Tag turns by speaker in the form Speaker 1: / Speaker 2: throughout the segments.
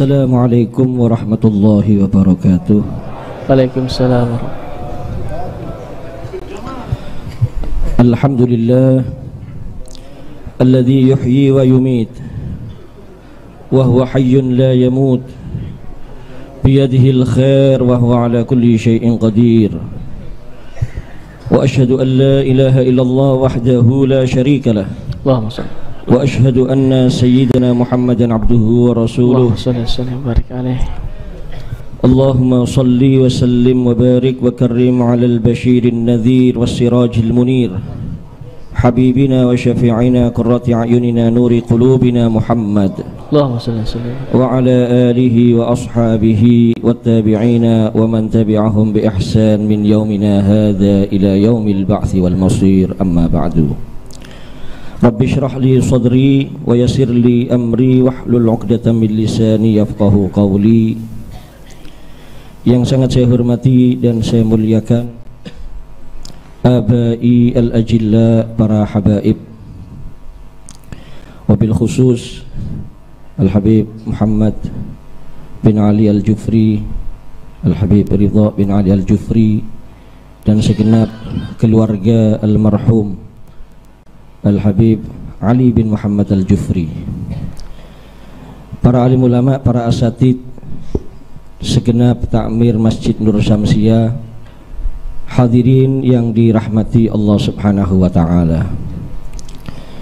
Speaker 1: Assalamualaikum warahmatullahi wabarakatuh.
Speaker 2: Waalaikumsalam.
Speaker 1: Alhamdulillah alladzi yuhyi wa yumit wa huwa hayyun la yamut biyadihi al-khair wa huwa ala kulli syai'in qadir. Wa asyhadu an la ilaha illallah wahdahu la syarika lah.
Speaker 2: Allahumma shalli
Speaker 1: Wa asyhadu anna sayyidina Muhammadan abduhu wa rasuluh.
Speaker 2: Allahumma shalli wa barik alaihi.
Speaker 1: Allahumma salli wa sallim wa barik wa karrim ala al-bashirin nadhir was sirajil munir habibina wa syafi'ina qurrati a'yunina nuri qulubina Muhammad.
Speaker 2: Allahumma shalli wa sallim
Speaker 1: wa ala alihi wa ashabihi wa tabi'ina wa man tabi'ahum bi ihsan min yaumina hadha ila yaumil ba'thi wal masir, amma ba'du. Rabbi syrah li sadri wa yassir li amri wahlul 'uqdatam min lisani yafqahu qawli. Yang sangat saya hormati dan saya muliakan abai al-ajilla, para habaib, wabil khusus Al-Habib Muhammad bin Ali Al-Jufri, Al-Habib Ridha bin Ali Al-Jufri, dan segenap keluarga almarhum Al-Habib Ali bin Muhammad Al-Jufri, para alim ulama, para asatid, segenap takmir Masjid Nur Syamsiah, hadirin yang dirahmati Allah Subhanahu wa ta'ala.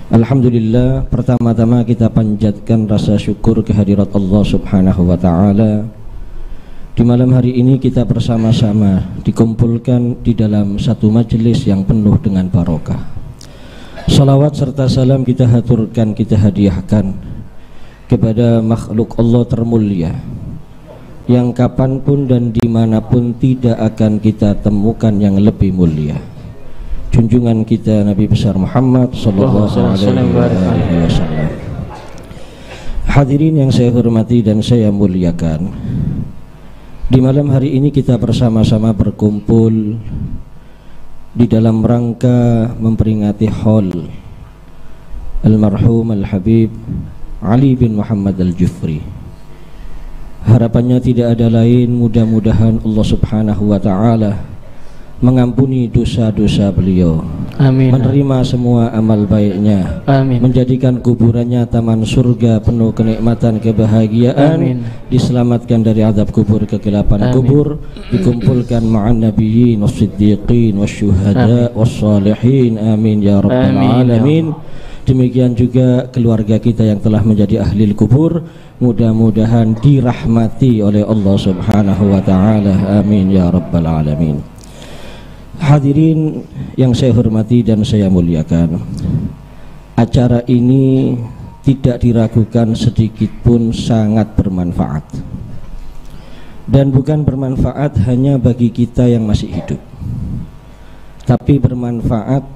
Speaker 1: Alhamdulillah, pertama-tama kita panjatkan rasa syukur kehadirat Allah Subhanahu wa ta'ala. Di malam hari ini kita bersama-sama dikumpulkan di dalam satu majelis yang penuh dengan barokah. Salawat serta salam kita haturkan, kita hadiahkan kepada makhluk Allah termulia yang kapanpun dan dimanapun tidak akan kita temukan yang lebih mulia, junjungan kita Nabi besar Muhammad sallallahu alaihi wasallam. Hadirin yang saya hormati dan saya muliakan, di malam hari ini kita bersama-sama berkumpul di dalam rangka memperingati haul almarhum Al-Habib Ali bin Muhammad Al-Jufri. Harapannya tidak ada lain, mudah-mudahan Allah Subhanahu wa ta'ala mengampuni dosa-dosa beliau.
Speaker 2: Amin.
Speaker 1: Menerima semua amal baiknya.
Speaker 2: Amin.
Speaker 1: Menjadikan kuburannya taman surga penuh kenikmatan, kebahagiaan.
Speaker 2: Amin.
Speaker 1: Diselamatkan dari azab kubur, kegelapan kubur. Dikumpulkan ma'an nabiyyin was-siddiqin wasyuhada was-salihin. Amin ya rabbal alamin. Demikian juga keluarga kita yang telah menjadi ahli kubur, mudah-mudahan dirahmati oleh Allah Subhanahu wa ta'ala. Amin ya rabbal alamin. Hadirin yang saya hormati dan saya muliakan, acara ini tidak diragukan sedikit pun sangat bermanfaat, dan bukan bermanfaat hanya bagi kita yang masih hidup, tapi bermanfaat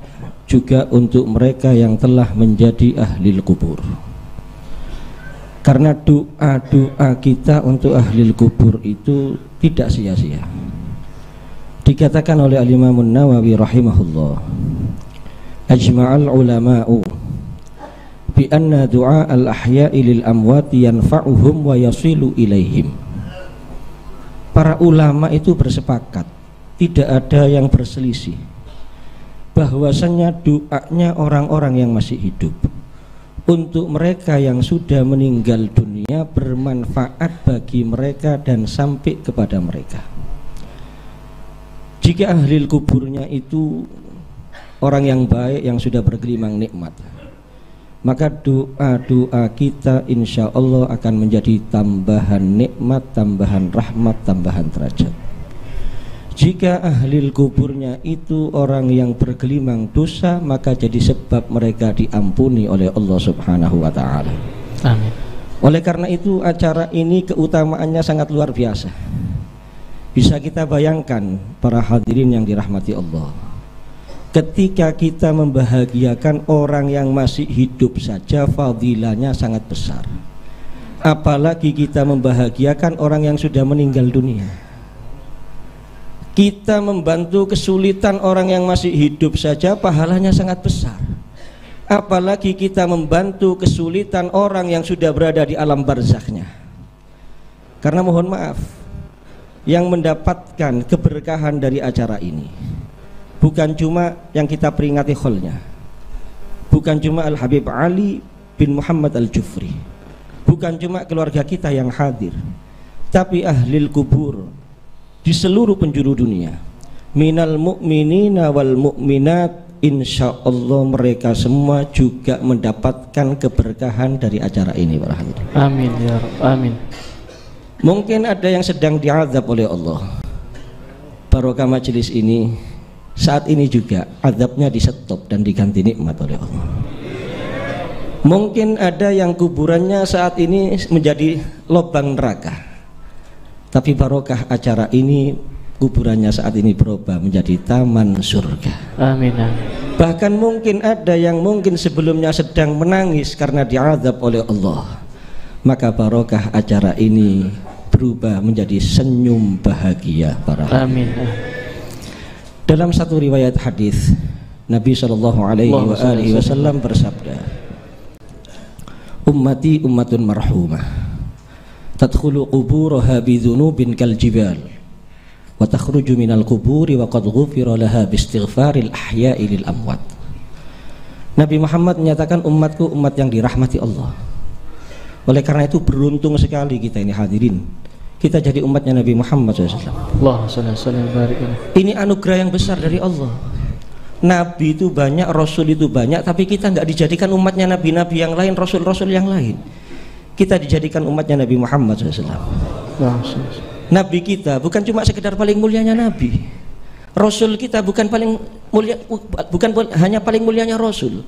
Speaker 1: juga untuk mereka yang telah menjadi ahli kubur. Karena doa-doa kita untuk ahli kubur itu tidak sia-sia. Dikatakan oleh Al-Imam An-Nawawi rahimahullah, ajma'al ulama'u bi anna du'a al-ahya'i lil amwati yanfa'uhum wa yasilu ilaihim. Para ulama itu bersepakat, tidak ada yang berselisih, bahwasanya doanya orang-orang yang masih hidup untuk mereka yang sudah meninggal dunia bermanfaat bagi mereka dan sampai kepada mereka. Jika ahli kuburnya itu orang yang baik yang sudah bergelimang nikmat, maka doa-doa kita insya Allah akan menjadi tambahan nikmat, tambahan rahmat, tambahan derajat. Jika ahli kuburnya itu orang yang bergelimang dosa, maka jadi sebab mereka diampuni oleh Allah Subhanahu wa ta'ala.
Speaker 2: Amin.
Speaker 1: Oleh karena itu acara ini keutamaannya sangat luar biasa. Bisa kita bayangkan para hadirin yang dirahmati Allah, ketika kita membahagiakan orang yang masih hidup saja fadilahnya sangat besar, apalagi kita membahagiakan orang yang sudah meninggal dunia. Kita membantu kesulitan orang yang masih hidup saja pahalanya sangat besar, apalagi kita membantu kesulitan orang yang sudah berada di alam barzakhnya. Karena mohon maaf, yang mendapatkan keberkahan dari acara ini bukan cuma yang kita peringati kholnya, bukan cuma Al-Habib Ali bin Muhammad Al-Jufri, bukan cuma keluarga kita yang hadir, tapi ahlil kubur di seluruh penjuru dunia, minal mu'minina wal mu'minat, insyaallah mereka semua juga mendapatkan keberkahan dari acara ini para hadirin.
Speaker 2: Amin ya Rabb, amin.
Speaker 1: Mungkin ada yang sedang diazab oleh Allah, barokah majelis ini saat ini juga azabnya di-stop dan diganti nikmat oleh Allah. Mungkin ada yang kuburannya saat ini menjadi lubang neraka, tapi barokah acara ini kuburannya saat ini berubah menjadi taman surga.
Speaker 2: Amin, amin.
Speaker 1: Bahkan mungkin ada yang mungkin sebelumnya sedang menangis karena diazab oleh Allah, maka barokah acara ini berubah menjadi senyum bahagia para
Speaker 2: amin.
Speaker 1: Dalam satu riwayat hadis Nabi SAW bersabda, ummati ummatun marhumah tadkhulu quburaha bidhunubin kal jibal wa takhruju minal quburi wa qad ghufira laha biistighfaril ahya'i lil amwat. Nabi Muhammad menyatakan umatku umat yang dirahmati Allah. Oleh karena itu beruntung sekali kita ini hadirin, kita jadi umatnya Nabi Muhammad SAW. Ini anugerah yang besar dari Allah. Nabi itu banyak, Rasul itu banyak, tapi kita nggak dijadikan umatnya Nabi-Nabi yang lain, Rasul-Rasul yang lain. Kita dijadikan umatnya Nabi Muhammad SAW. Nabi kita bukan cuma sekedar paling mulianya Nabi, Rasul kita bukan paling mulia, bukan hanya paling mulianya Rasul,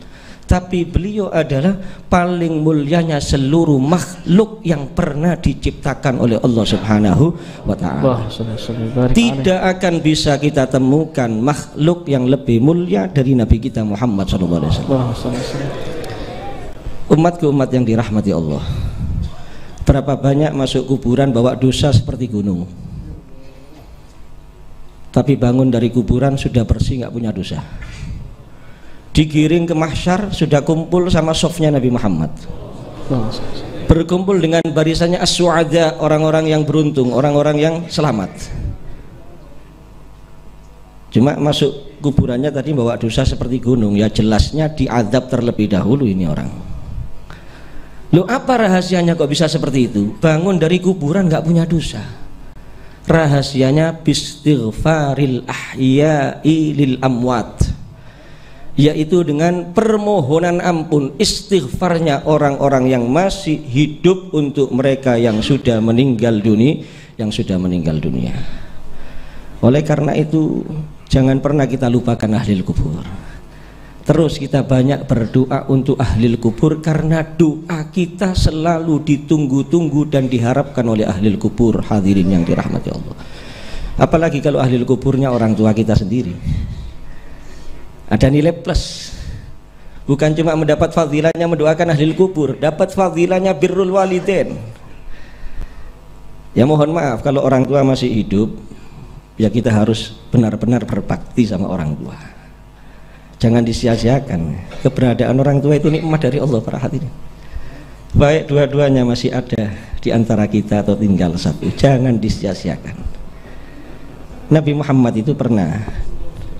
Speaker 1: tapi beliau adalah paling mulianya seluruh makhluk yang pernah diciptakan oleh Allah Subhanahu wa ta'ala. Tidak akan bisa kita temukan makhluk yang lebih mulia dari Nabi kita Muhammad SAW. Umatku umat yang dirahmati Allah, berapa banyak masuk kuburan bawa dosa seperti gunung, tapi bangun dari kuburan sudah bersih, nggak punya dosa. Digiring ke mahsyar sudah kumpul sama sofnya Nabi Muhammad, berkumpul dengan barisannya as-su'ada, orang-orang yang beruntung, orang-orang yang selamat. Cuma masuk kuburannya tadi bawa dosa seperti gunung, ya jelasnya diazab terlebih dahulu ini orang. Loh, apa rahasianya kok bisa seperti itu? Bangun dari kuburan nggak punya dosa. Rahasianya bistighfaril ahya'i lil amwat, yaitu dengan permohonan ampun, istighfarnya orang-orang yang masih hidup untuk mereka yang sudah meninggal dunia, Oleh karena itu jangan pernah kita lupakan ahlil kubur. Terus kita banyak berdoa untuk ahlil kubur, karena doa kita selalu ditunggu-tunggu dan diharapkan oleh ahlil kubur, hadirin yang dirahmati Allah. Apalagi kalau ahlil kuburnya orang tua kita sendiri, ada nilai plus. Bukan cuma mendapat fadilahnya mendoakan ahlil kubur, dapat fadilahnya birrul walidain. Ya mohon maaf, kalau orang tua masih hidup, ya kita harus benar-benar berbakti sama orang tua. Jangan disia-siakan. Keberadaan orang tua itu nikmat dari Allah para hadirin. Baik dua-duanya masih ada di antara kita atau tinggal satu, jangan disia-siakan. Nabi Muhammad itu pernah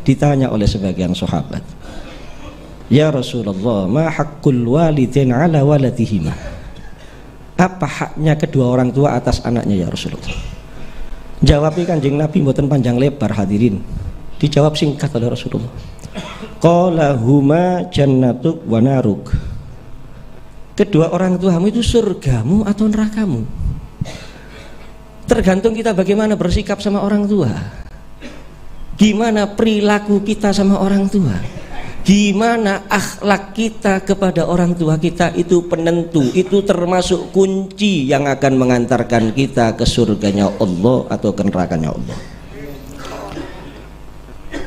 Speaker 1: ditanya oleh sebagian sahabat, ya Rasulullah, ma haqqul walidain ala waladihima, apa haknya kedua orang tua atas anaknya ya Rasulullah? Jawabnya Kanjeng Nabi mboten panjang lebar hadirin, dijawab singkat oleh Rasulullah, qala huma jannatuk wa naruk, kedua orang tuamu itu surgamu atau nerakamu. Tergantung kita bagaimana bersikap sama orang tua, gimana perilaku kita sama orang tua, gimana akhlak kita kepada orang tua kita, itu penentu, itu termasuk kunci yang akan mengantarkan kita ke surganya Allah atau ke nerakanya Allah.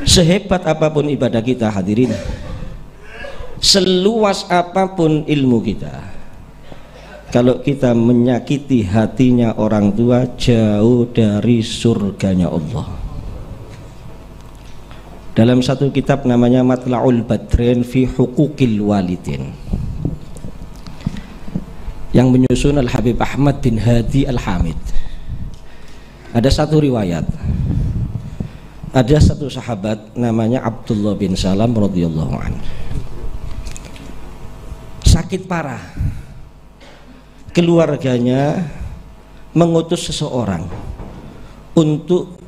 Speaker 1: Sehebat apapun ibadah kita hadirin, seluas apapun ilmu kita, kalau kita menyakiti hatinya orang tua, jauh dari surganya Allah. Dalam satu kitab namanya Matla'ul Badrin fi Huquqil Walidin, yang menyusun Al-Habib Ahmad bin Hadi Al-Hamid, Ada satu riwayat, ada satu sahabat namanya Abdullah bin Salam radhiyallahu anhu, sakit parah. Keluarganya mengutus seseorang untuk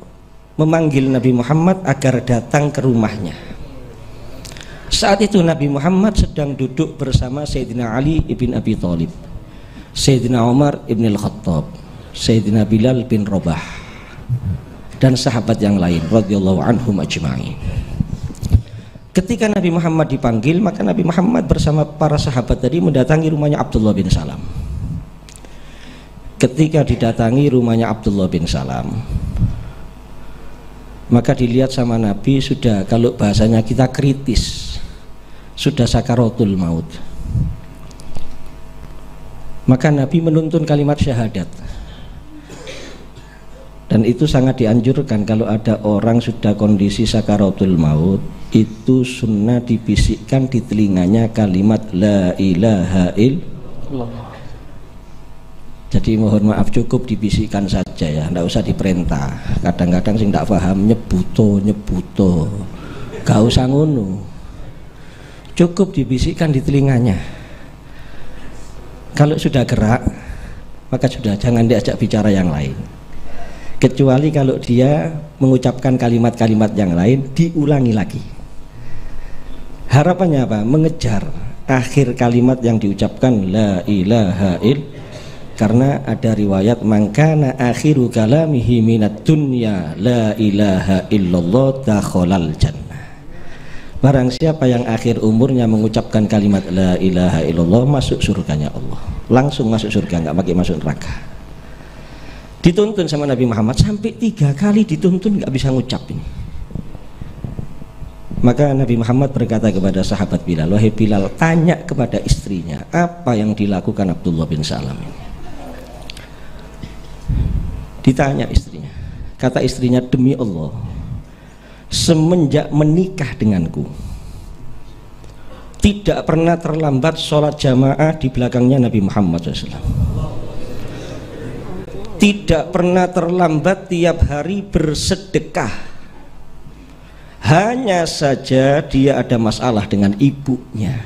Speaker 1: memanggil Nabi Muhammad agar datang ke rumahnya. Saat itu Nabi Muhammad sedang duduk bersama Sayyidina Ali ibn Abi Thalib, Sayyidina Umar ibn al-Khattab, Sayyidina Bilal bin Rabah, dan sahabat yang lain radhiyallahu anhum ajma'in. Ketika Nabi Muhammad dipanggil, maka Nabi Muhammad bersama para sahabat tadi mendatangi rumahnya Abdullah bin Salam. Ketika didatangi rumahnya Abdullah bin Salam, maka dilihat sama Nabi sudah, kalau bahasanya kita kritis, sudah sakaratul maut. Maka Nabi menuntun kalimat syahadat. Dan itu sangat dianjurkan kalau ada orang sudah kondisi sakaratul maut, itu sunnah dibisikkan di telinganya kalimat la ilaha illallah. Jadi mohon maaf, cukup dibisikkan saja ya, tidak usah diperintah. Kadang-kadang sing tidak paham nyebuto, gak usah ngono. Cukup dibisikkan di telinganya. Kalau sudah gerak, maka sudah, jangan diajak bicara yang lain. Kecuali kalau dia mengucapkan kalimat-kalimat yang lain, diulangi lagi. Harapannya apa? Mengejar akhir kalimat yang diucapkan la ilaha illallah. Karena ada riwayat mangkana akhiru kalamihi minad dunya la ilaha illallah dakhalal jannah. Barang siapa yang akhir umurnya mengucapkan kalimat la ilaha illallah, masuk surganya Allah. Langsung masuk surga, nggak pakai masuk neraka. Dituntun sama Nabi Muhammad sampai 3 kali dituntun, nggak bisa ngucap ini. Maka Nabi Muhammad berkata kepada sahabat Bilal, wahai Bilal, tanya kepada istrinya apa yang dilakukan Abdullah bin Salam ini. Ditanya istrinya, kata istrinya, demi Allah, semenjak menikah denganku tidak pernah terlambat sholat jamaah di belakangnya Nabi Muhammad SAW. Tidak pernah terlambat tiap hari bersedekah. Hanya saja dia ada masalah dengan ibunya.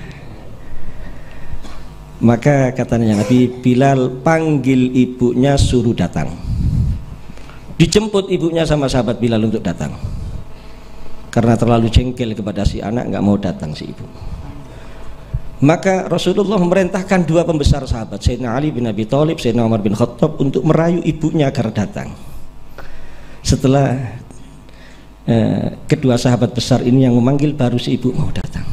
Speaker 1: Maka katanya Nabi, Bilal panggil ibunya, suruh datang. Dijemput ibunya sama sahabat Bilal untuk datang. Karena terlalu jengkel kepada si anak, nggak mau datang si ibu. Maka Rasulullah memerintahkan 2 pembesar sahabat, Sayyidina Ali bin Abi Thalib, Sayyidina Umar bin Khattab, untuk merayu ibunya agar datang. Setelah kedua sahabat besar ini yang memanggil, baru si ibu mau datang.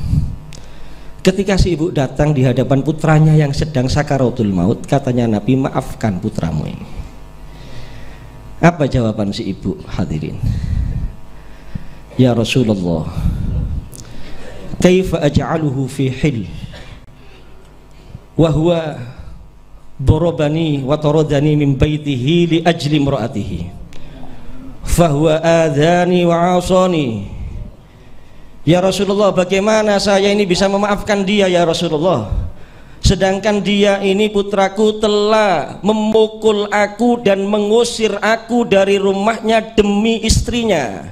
Speaker 1: Ketika si ibu datang di hadapan putranya yang sedang sakaratul maut, katanya Nabi, maafkan putramu ini. Apa jawaban si ibu? Hadirin, ya Rasulullah, kaifa aj'aluhu fi hil wa huwa darabani wa taradani min baitihi li ajli imraatihi fa huwa adhani wa asani. Ya Rasulullah, bagaimana saya ini bisa memaafkan dia ya Rasulullah, sedangkan dia ini putraku telah memukul aku dan mengusir aku dari rumahnya demi istrinya.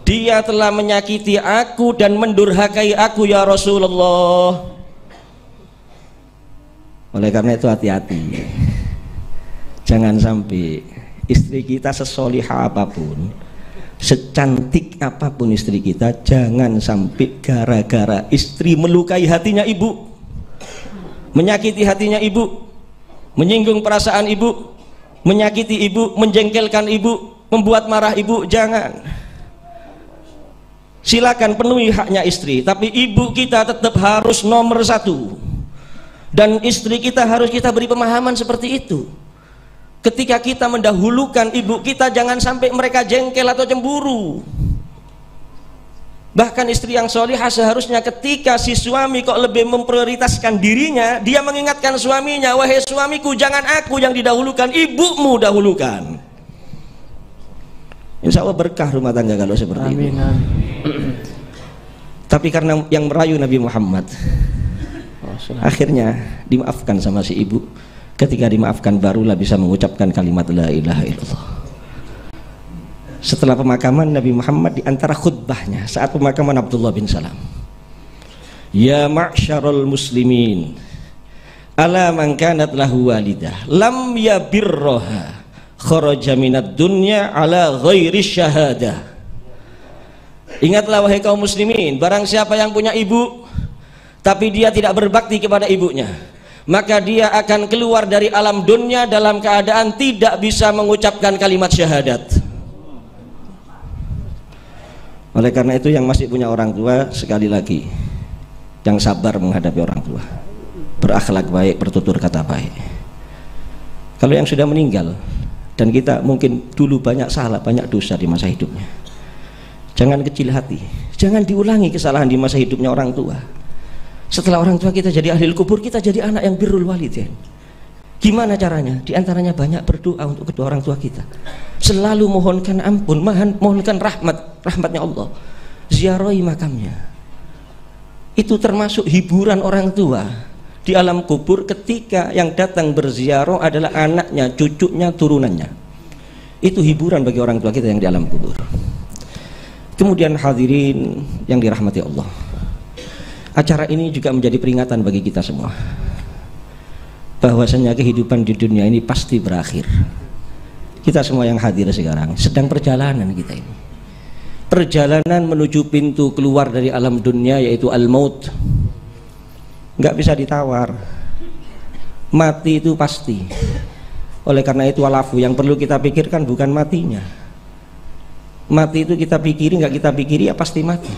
Speaker 1: Dia telah menyakiti aku dan mendurhakai aku ya Rasulullah. Oleh karena itu hati-hati, jangan sampai istri kita sesolihah apapun, secantik apapun istri kita, jangan sampai gara-gara istri melukai hatinya ibu, menyakiti hatinya ibu, menyinggung perasaan ibu, menyakiti ibu, menjengkelkan ibu, membuat marah ibu. Jangan. Silakan penuhi haknya istri, tapi ibu kita tetap harus nomor 1. Dan istri kita harus kita beri pemahaman seperti itu. Ketika kita mendahulukan ibu kita, jangan sampai mereka jengkel atau cemburu. Bahkan istri yang solihah seharusnya ketika si suami kok lebih memprioritaskan dirinya, dia mengingatkan suaminya, wahai suamiku, jangan aku yang didahulukan, ibumu dahulukan. Insya Allah berkah rumah tangga kalau seperti itu. Tapi karena yang merayu Nabi Muhammad, akhirnya dimaafkan sama si ibu. Ketika dimaafkan, barulah bisa mengucapkan kalimat la ilaha illallah. setelah pemakaman Nabi Muhammad, di antara khutbahnya saat pemakaman Abdullah bin Salam, ya ma'syarul muslimin, ala man kanat lahu walidah lam yabirroha kharaja minad dunya ala ghairi syahadah. Ingatlah wahai kaum muslimin, barang siapa yang punya ibu tapi dia tidak berbakti kepada ibunya, maka dia akan keluar dari alam dunia dalam keadaan tidak bisa mengucapkan kalimat syahadat. Oleh karena itu yang masih punya orang tua, sekali lagi, yang sabar menghadapi orang tua, berakhlak baik, bertutur kata baik. Kalau yang sudah meninggal, dan kita mungkin dulu banyak salah, banyak dosa di masa hidupnya, jangan kecil hati, jangan diulangi kesalahan di masa hidupnya orang tua. Setelah orang tua kita jadi ahli kubur, kita jadi anak yang birrul walidain. Gimana caranya? Di antaranya banyak berdoa untuk kedua orang tua kita, selalu mohonkan ampun, mohonkan rahmatnya Allah, ziarahi makamnya. Itu termasuk hiburan orang tua di alam kubur, ketika yang datang berziarah adalah anaknya, cucunya, turunannya. Itu hiburan bagi orang tua kita yang di alam kubur. Kemudian hadirin yang dirahmati Allah, acara ini juga menjadi peringatan bagi kita semua bahwasanya kehidupan di dunia ini pasti berakhir. Kita semua yang hadir sekarang sedang perjalanan kita ini, perjalanan menuju pintu keluar dari alam dunia, yaitu al-maut. Nggak bisa ditawar, mati itu pasti. Oleh karena itu walafu, yang perlu kita pikirkan bukan matinya. Mati itu kita pikiri nggak kita pikiri, ya pasti mati.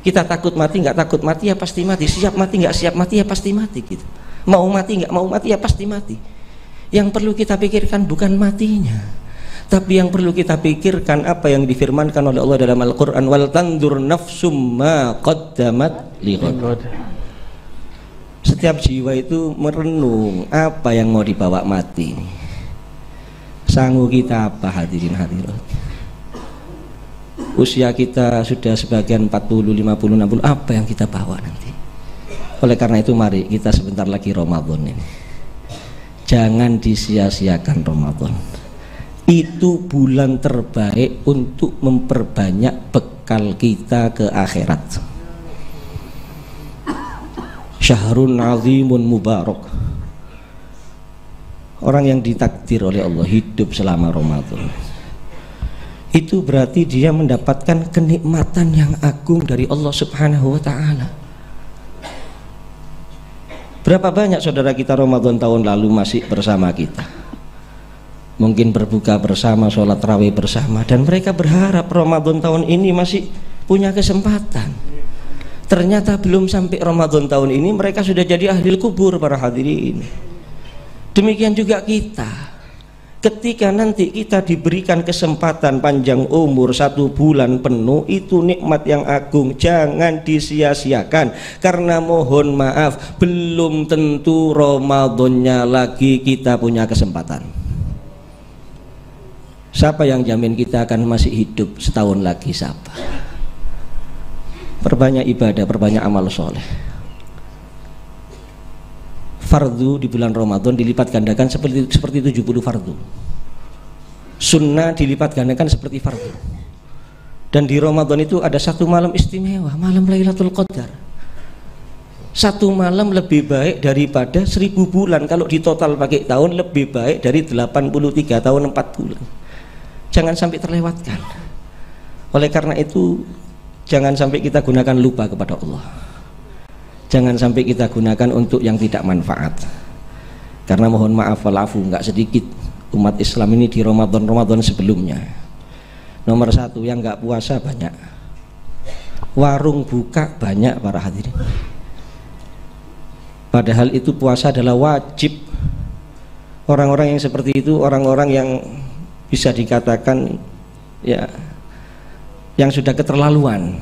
Speaker 1: Kita takut mati nggak takut mati, ya pasti mati. Siap mati nggak siap mati, ya pasti mati gitu. Mau mati nggak mau mati, ya pasti mati. Yang perlu kita pikirkan bukan matinya, tapi yang perlu kita pikirkan apa yang difirmankan oleh Allah dalam Al-Quran, wal tandur nafsum ma qaddamat lighad. Setiap jiwa itu merenung apa yang mau dibawa mati. Sanggup kita apa, hadirin hadirat? Usia kita sudah sebagian 40, 50, 60, apa yang kita bawa nanti? Oleh karena itu mari kita sebentar lagi Ramadan ini, jangan disia-siakan Ramadan. Itu bulan terbaik untuk memperbanyak bekal kita ke akhirat. Syahrun azimun mubarak. Orang yang ditakdir oleh Allah hidup selama Ramadan, itu berarti dia mendapatkan kenikmatan yang agung dari Allah Subhanahu wa ta'ala. Berapa banyak saudara kita Ramadan tahun lalu masih bersama kita, mungkin berbuka bersama, sholat tarawih bersama, dan mereka berharap Ramadan tahun ini masih punya kesempatan. Ternyata belum sampai Ramadan tahun ini mereka sudah jadi ahli kubur, para hadirin. Demikian juga kita, ketika nanti kita diberikan kesempatan panjang umur 1 bulan penuh, itu nikmat yang agung, jangan disia-siakan. Karena mohon maaf, belum tentu Ramadannya lagi kita punya kesempatan. Siapa yang jamin kita akan masih hidup setahun lagi? Siapa? Perbanyak ibadah, perbanyak amal soleh. Fardu di bulan Ramadan dilipat gandakan seperti 70 fardu. Sunnah dilipat gandakan seperti fardu. Dan di Ramadan itu ada satu malam istimewa, malam Lailatul Qadar. Satu malam lebih baik daripada 1000 bulan. Kalau ditotal pakai tahun, lebih baik dari 83 tahun 4 bulan. Jangan sampai terlewatkan. Oleh karena itu, jangan sampai kita gunakan lupa kepada Allah. Jangan sampai kita gunakan untuk yang tidak manfaat. Karena mohon maaf walafu, nggak sedikit umat Islam ini di Ramadan sebelumnya. Nomor 1, yang nggak puasa banyak, warung buka banyak, para hadirin. Padahal itu puasa adalah wajib. Orang-orang yang seperti itu orang-orang yang bisa dikatakan ya, yang sudah keterlaluan.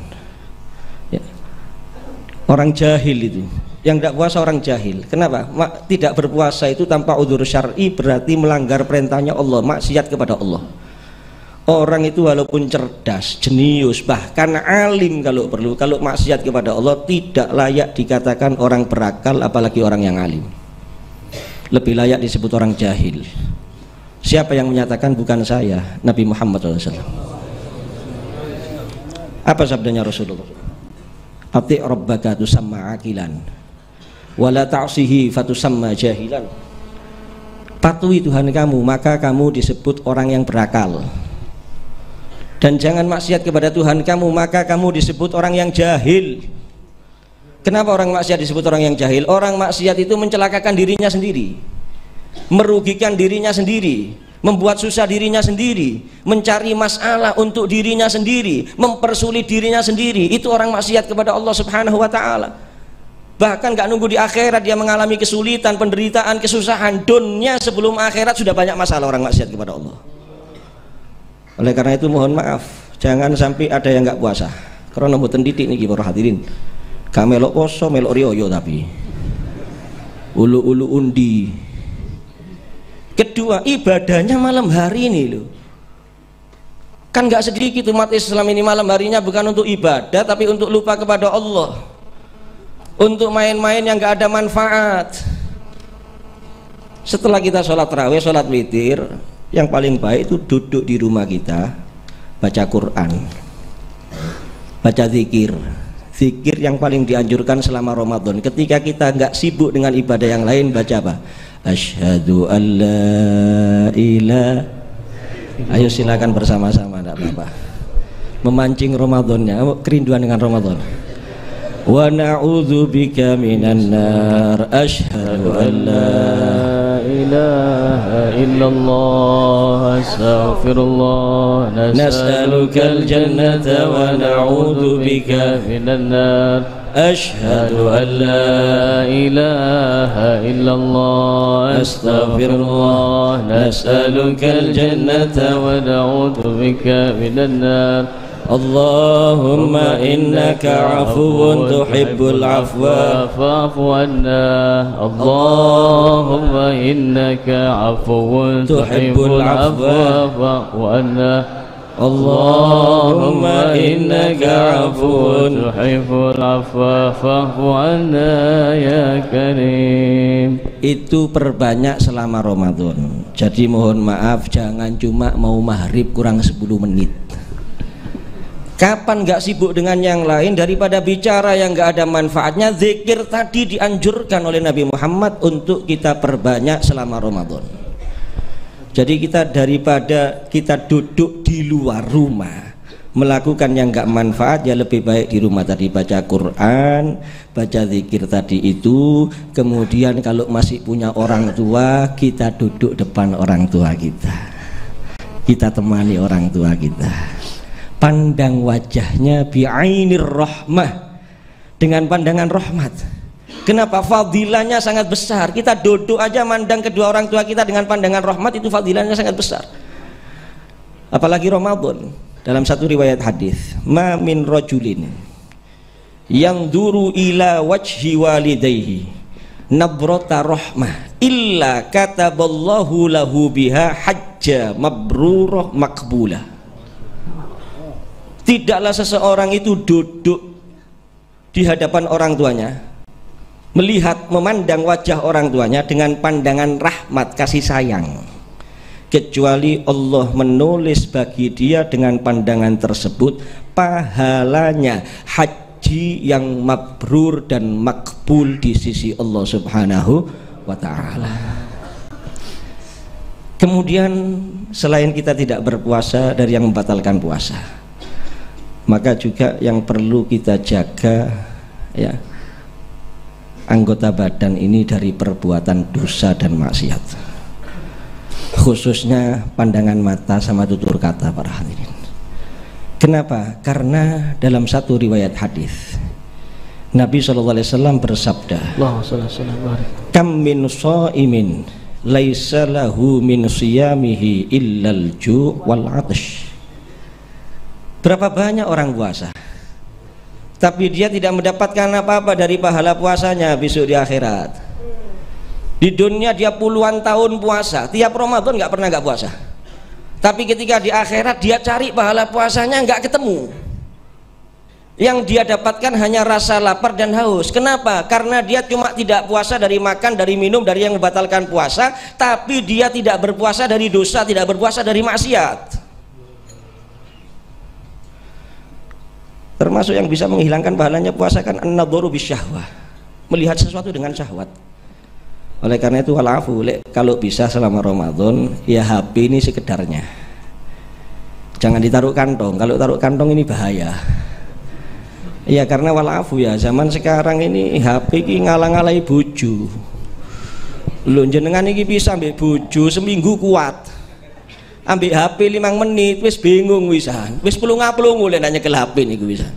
Speaker 1: Orang jahil itu, yang tidak puasa orang jahil. Kenapa? Tidak berpuasa itu tanpa udzur syar'i berarti melanggar perintahnya Allah, maksiat kepada Allah. Orang itu walaupun cerdas, jenius, bahkan alim kalau perlu, kalau maksiat kepada Allah tidak layak dikatakan orang berakal, apalagi orang yang alim. Lebih layak disebut orang jahil. Siapa yang menyatakan? Bukan saya, Nabi Muhammad SAW. Apa sabdanya Rasulullah? Ati' rabbaka tusamma aqilan wa la ta'sihi fatusamma jahilan. Patuhi Tuhan kamu, maka kamu disebut orang yang berakal. Dan jangan maksiat kepada Tuhan kamu, maka kamu disebut orang yang jahil. Kenapa orang maksiat disebut orang yang jahil? Orang maksiat itu mencelakakan dirinya sendiri, merugikan dirinya sendiri, membuat susah dirinya sendiri, mencari masalah untuk dirinya sendiri, mempersulit dirinya sendiri. Itu orang maksiat kepada Allah Subhanahu wa ta'ala. Bahkan gak nunggu di akhirat dia mengalami kesulitan, penderitaan, kesusahan. Dunia sebelum akhirat sudah banyak masalah orang maksiat kepada Allah. Oleh karena itu mohon maaf, jangan sampai ada yang gak puasa. Karena mboten titik niki para hadirin. Gak melok poso, melok riyo tapi ulu-ulu undi. Kedua, ibadahnya malam hari ini loh. Kan gak sedikit umat Islam ini malam harinya bukan untuk ibadah, tapi untuk lupa kepada Allah, untuk main-main yang gak ada manfaat. Setelah kita sholat tarawih, sholat witir, yang paling baik itu duduk di rumah kita, baca Quran, baca zikir. Zikir yang paling dianjurkan selama Ramadan. Ketika kita nggak sibuk dengan ibadah yang lain, baca apa? Asyhadu an la ilaha. Ayo silakan bersama-sama, enggak apa-apa. Memancing Ramadannya, kerinduan dengan Ramadan. Wa na'udzubika minan nar. Asyhadu an la ilaha illallah. Astaghfirullah. Nas'alukal jannata wa na'udzubika minan nar. Asyhadu an la ilaha illallah. Astaghfirullah. Nas'alukal jannata wa na'udzubika minan nar. Allahumma innaka afuwun tuhibbul afwa fa'fu anna. Allahumma innaka afuwun tuhibbul afwa fa'fu anna. Allahumma innaka afuwun tuhibbul afwa fa'fu anna ya karim. Itu perbanyak selama Ramadan. Jadi mohon maaf, jangan cuma mau maghrib kurang 10 menit. Kapan gak sibuk dengan yang lain daripada bicara yang gak ada manfaatnya? Zikir tadi dianjurkan oleh Nabi Muhammad untuk kita perbanyak selama Ramadan. Jadi kita daripada kita duduk di luar rumah melakukan yang gak manfaat, ya lebih baik di rumah tadi baca Quran, baca zikir tadi itu. Kemudian kalau masih punya orang tua, kita duduk depan orang tua kita temani orang tua kita, pandang wajahnya bi'ainir rahmah, dengan pandangan rahmat. Kenapa? Fadilahnya sangat besar. Kita duduk aja mandang kedua orang tua kita dengan pandangan rahmat, itu fadilahnya sangat besar. Apalagi Ramadan. Dalam satu riwayat hadis, ma min rajulin yang duru ila wajhi walidayhi nabrata rahmah illa kataballahu lahu biha hajja mabrurah makbulah. Tidaklah seseorang itu duduk di hadapan orang tuanya, melihat, memandang wajah orang tuanya dengan pandangan rahmat, kasih sayang, kecuali Allah menulis bagi dia dengan pandangan tersebut pahalanya haji yang mabrur dan makbul di sisi Allah Subhanahu wa ta'ala. Kemudian selain kita tidak berpuasa dari yang membatalkan puasa, maka juga yang perlu kita jaga ya, anggota badan ini dari perbuatan dosa dan maksiat, khususnya pandangan mata sama tutur kata para hadirin. Kenapa? Karena dalam satu riwayat hadis Nabi SAW bersabda, kam min shaimin laisa lahu min siyamihi illal ju' wal 'atash. Berapa banyak orang puasa tapi dia tidak mendapatkan apa-apa dari pahala puasanya besok di akhirat. Di dunia dia puluhan tahun puasa, tiap Ramadan nggak pernah nggak puasa, tapi ketika di akhirat dia cari pahala puasanya nggak ketemu. Yang dia dapatkan hanya rasa lapar dan haus. Kenapa? Karena dia cuma tidak puasa dari makan, dari minum, dari yang membatalkan puasa, tapi dia tidak berpuasa dari dosa, tidak berpuasa dari maksiat. termasuk yang bisa menghilangkan pahalanya puasa kan an-nadharu bisyahwah, melihat sesuatu dengan syahwat. Oleh karena itu walafu, kalau bisa selama Ramadan ya HP ini sekedarnya, jangan ditaruh kantong. Kalau taruh kantong ini bahaya. Ya karena walafu ya, zaman sekarang ini HP ini ngalang-alai bojo. Lho jenengan iki bisa ambek bojo seminggu kuat, ambek HP 5 menit wis bingung wisan, wis pelunga-pelungu lek nanya ke HP niku wisan.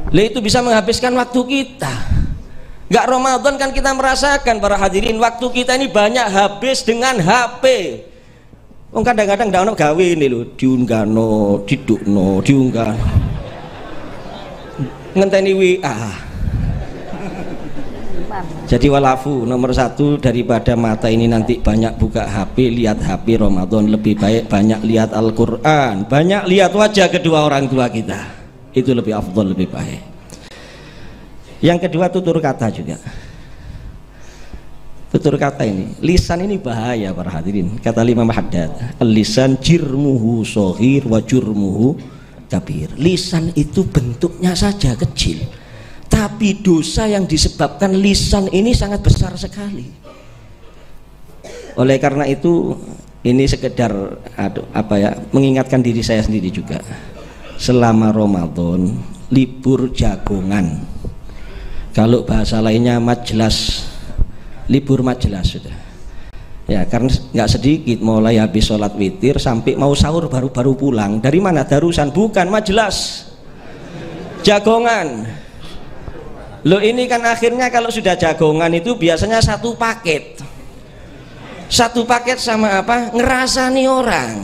Speaker 1: Lah itu bisa menghabiskan waktu kita. Enggak Ramadan kan kita merasakan para hadirin, waktu kita ini banyak habis dengan HP. Wong kadang-kadang ndak ono gawe ini lho, diunggahno, didukno, diunggah. Ngenteni WA. Jadi walafu nomor 1, daripada mata ini nanti banyak buka HP, lihat HP Ramadan, lebih baik banyak lihat Al-Quran, banyak lihat wajah kedua orang tua kita, itu lebih afdol, lebih baik. Yang kedua tutur kata juga. Tutur kata ini, lisan ini bahaya para hadirin. Kata Imam Haddad, lisan jirmuhu sohir wa jurmuhu kabir. Lisan itu bentuknya saja kecil, tapi dosa yang disebabkan lisan ini sangat besar sekali. Oleh karena itu ini sekedar mengingatkan diri saya sendiri juga. Selama Ramadan libur jagongan, kalau bahasa lainnya majlas, libur majlas sudah. Ya karena nggak sedikit mulai habis sholat witir sampai mau sahur baru pulang. Dari mana? Darusan? Bukan, majlas, jagongan. Loh ini kan akhirnya kalau sudah jagongan itu biasanya satu paket sama apa? Ngerasani orang,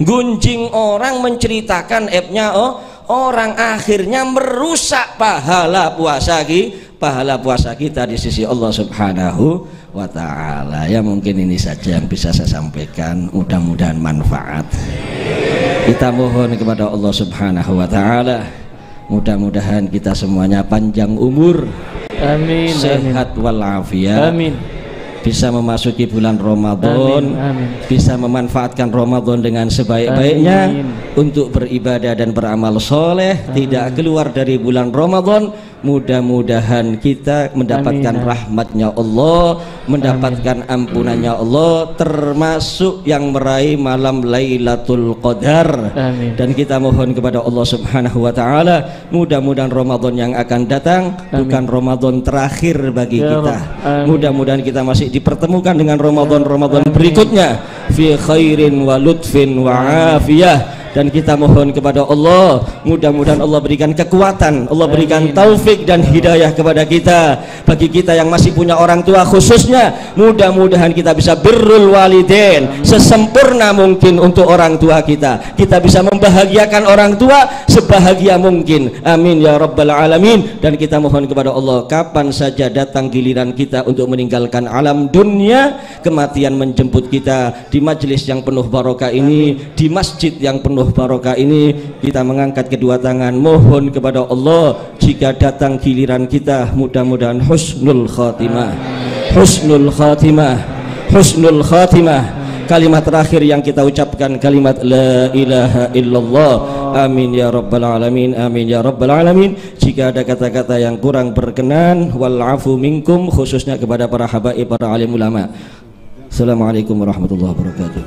Speaker 1: gunjing orang, menceritakan aibnya orang, akhirnya merusak pahala puasa kita di sisi Allah Subhanahu wa ta'ala. Ya mungkin ini saja yang bisa saya sampaikan, mudah-mudahan manfaat. Kita mohon kepada Allah Subhanahu wa ta'ala, mudah-mudahan kita semuanya panjang umur, amin, sehat walafiat, amin, bisa memasuki bulan Ramadan, amin, bisa memanfaatkan Ramadan dengan sebaik-baiknya untuk beribadah dan beramal soleh, tidak keluar dari bulan Ramadan. Mudah-mudahan kita mendapatkan rahmatnya Allah, mendapatkan ampunannya Allah, termasuk yang meraih malam Lailatul Qadar. Amin. Dan kita mohon kepada Allah Subhanahu wa ta'ala, mudah-mudahan Ramadan yang akan datang bukan Ramadan terakhir bagi kita. Mudah-mudahan kita masih dipertemukan dengan Ramadan berikutnya fi khairin wa lutfin wa afiyah. Dan kita mohon kepada Allah, mudah-mudahan Allah berikan kekuatan, Allah berikan taufik dan hidayah kepada kita. Bagi kita yang masih punya orang tua khususnya, mudah-mudahan kita bisa birrul walidain sesempurna mungkin untuk orang tua kita. Kita bisa membahagiakan orang tua sebahagia mungkin. Amin ya rabbal alamin. Dan kita mohon kepada Allah, kapan saja datang giliran kita untuk meninggalkan alam dunia, kematian menjemput kita, di majelis yang penuh barokah ini, di masjid yang penuh barokah ini, kita mengangkat kedua tangan mohon kepada Allah, jika datang giliran kita mudah-mudahan husnul khatimah, husnul khatimah, husnul khatimah. Kalimat terakhir yang kita ucapkan kalimat la ilaha illallah. Amin ya rabbal alamin, amin ya rabbal alamin. Jika ada kata-kata yang kurang berkenan, wal afu minkum, khususnya kepada para habaib, para alim ulama. Assalamualaikum warahmatullahi wabarakatuh.